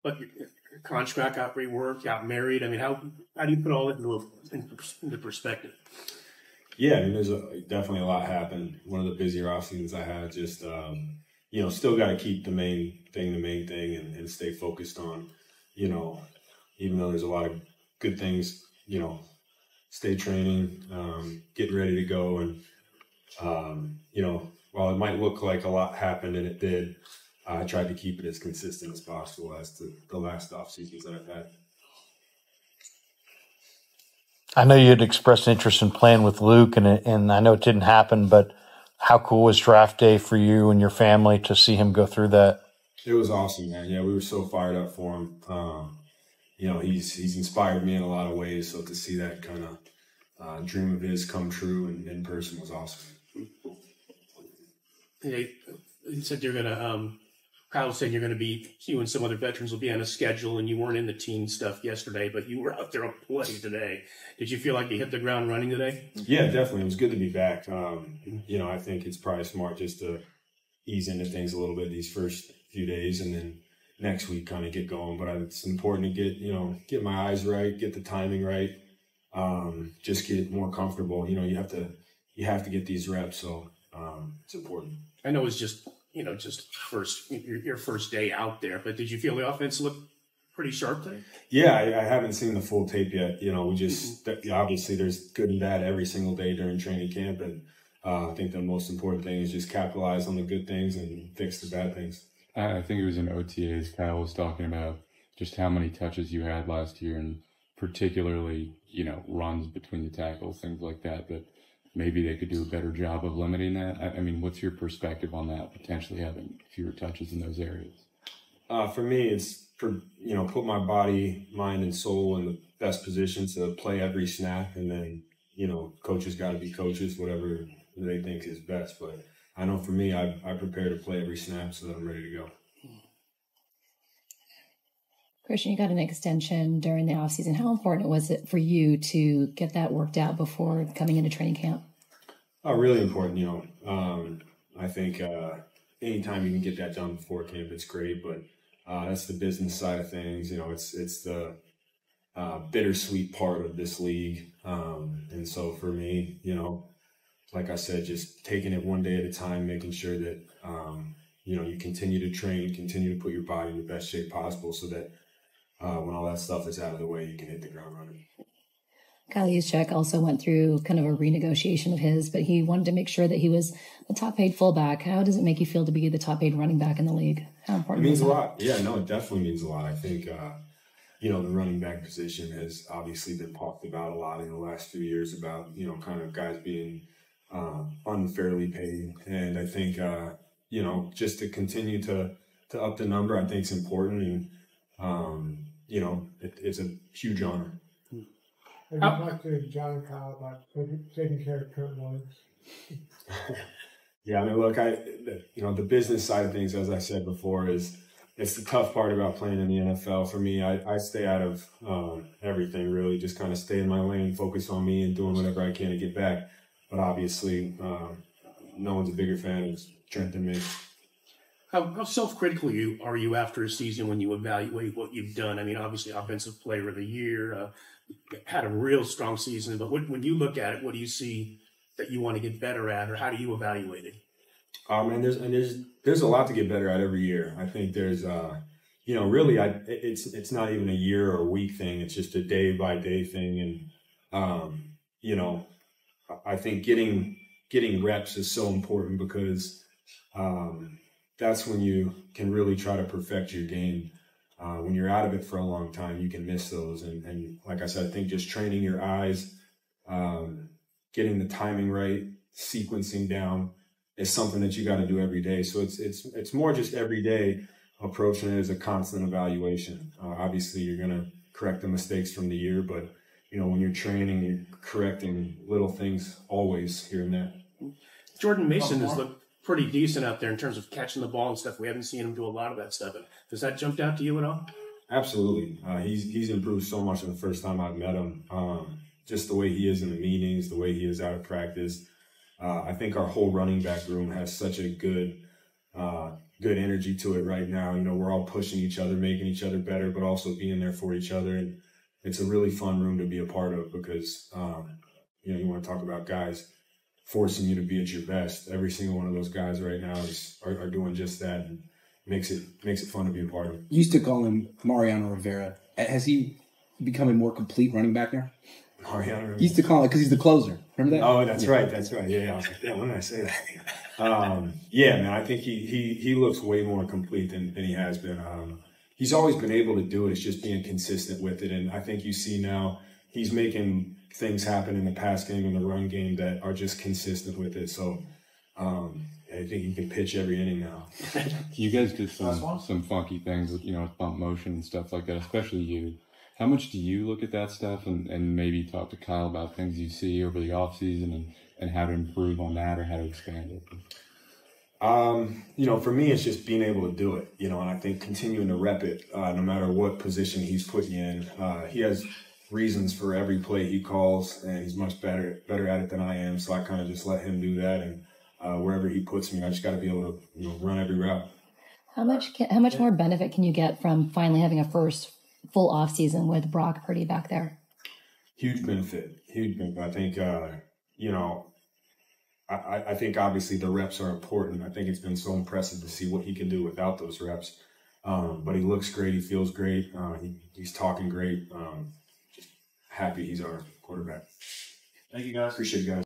but your contract got reworked, got married. I mean, how do you put all that into perspective? Yeah, I mean, there's definitely a lot happened. One of the busier off seasons I had, just, still got to keep the main thing, and stay focused on, even though there's a lot of good things, stay training, getting ready to go. And, while it might look like a lot happened, and it did, I tried to keep it as consistent as possible as to the last off seasons that I've had. I know you had expressed interest in playing with Luke, and I know it didn't happen, but how cool was draft day for you and your family to see him go through that? It was awesome, man. Yeah, we were so fired up for him. He's inspired me in a lot of ways, so to see that kind of dream of his come true in person was awesome. Hey, you said you're going to Kyle said you and some other veterans will be on a schedule, and you weren't in the team stuff yesterday, but you were out there on play today. Did you feel like you hit the ground running today? Yeah, definitely. It was good to be back. I think it's probably smart just to ease into things a little bit these first few days, and then next week kind of get going. But it's important to get my eyes right, get the timing right, just get more comfortable. You have to get these reps, so it's important. I know it's just your first day out there, but did you feel the offense looked pretty sharp today? Yeah, I haven't seen the full tape yet. We just obviously there's good and bad every single day during training camp, and I think the most important thing is just capitalize on the good things and fix the bad things. I think it was in OTAs. Kyle was talking about just how many touches you had last year, and particularly runs between the tackles, things like that. But maybe they could do a better job of limiting that. I mean, what's your perspective on that, potentially having fewer touches in those areas? For me, it's put my body, mind, and soul in the best position to play every snap, and then coaches got to be coaches, whatever they think is best. But I know for me, I prepare to play every snap so that I'm ready to go. Christian, you got an extension during the offseason. How important was it for you to get that worked out before coming into training camp? Oh, really important. I think anytime you can get that done before camp, it's great. But that's the business side of things. It's the bittersweet part of this league. And so for me, like I said, just taking it one day at a time, making sure that, you continue to train, continue to put your body in the best shape possible so that when all that stuff is out of the way, you can hit the ground running. Kyle Juszczyk also went through kind of a renegotiation of his, but he wanted to make sure that he was the top paid fullback. How does it make you feel to be the top paid running back in the league? How important it means is that? A lot. Yeah, no, it definitely means a lot. I think, the running back position has obviously been talked about a lot in the last few years about, kind of guys being unfairly paid. And I think, just to continue to up the number, I think is important. And, it's a huge honor. I'd like to John and Kyle about taking care of Kurt Williams. Yeah, I mean, look, the business side of things, as I said before, it's the tough part about playing in the NFL. For me, I stay out of everything, really, just kind of stay in my lane, focus on me and doing whatever I can to get back. But obviously, no one's a bigger fan of Trent than me. How self-critical are you after a season when you evaluate what you've done? I mean, obviously, Offensive Player of the Year, had a real strong season. But when you look at it, what do you see that you want to get better at, or how do you evaluate it? And there's a lot to get better at every year. I think there's, really, it's not even a year or a week thing. It's just a day by day thing. And, I think getting reps is so important because that's when you can really try to perfect your game. When you're out of it for a long time, you can miss those. And like I said, I think just training your eyes, getting the timing right, sequencing down is something that you got to do every day. So it's more just every day approaching it as a constant evaluation. Obviously, you're going to correct the mistakes from the year, but when you're training, you're correcting little things always here and there. Jordan Mason has looked pretty decent out there in terms of catching the ball and stuff. We haven't seen him do a lot of that stuff. Does that jump out to you at all? Absolutely. He's improved so much from the first time I've met him. Just the way he is in the meetings, the way he is out of practice. I think our whole running back room has such a good good energy to it right now. You know, we're all pushing each other, making each other better, but also being there for each other. And it's a really fun room to be a part of because, you know, you want to talk about guys forcing you to be at your best. Every single one of those guys right now are doing just that, and makes it fun to be a part of. You used to call him Mariano Rivera. Has he become a more complete running back now? Mariano Rivera. You used to call it because he's the closer. Remember that? Oh, that's right. That's right. Yeah, I was like, yeah, when did I say that? Yeah, man, I think he looks way more complete than he has been. He's always been able to do it. It's just being consistent with it. And I think you see now he's making things happen in the pass game and the run game that are just consistent with it. So I think he can pitch every inning now. You guys did some funky things with, you know, with bump motion and stuff like that, especially you. How much do you look at that stuff and maybe talk to Kyle about things you see over the offseason and how to improve on that or how to expand it? You know, for me, it's just being able to do it, you know, and I think continuing to rep it, no matter what position he's put you in. He has reasons for every play he calls, and he's much better at it than I am. So I kind of just let him do that. And wherever he puts me, I just got to be able to, you know, run every route. How much more benefit can you get from finally having a first full off season with Brock Purdy back there? Huge benefit. I think, you know, I think obviously the reps are important. I think it's been so impressive to see what he can do without those reps. But he looks great. He feels great. He's talking great. Just happy he's our quarterback. Thank you, guys. Appreciate you guys.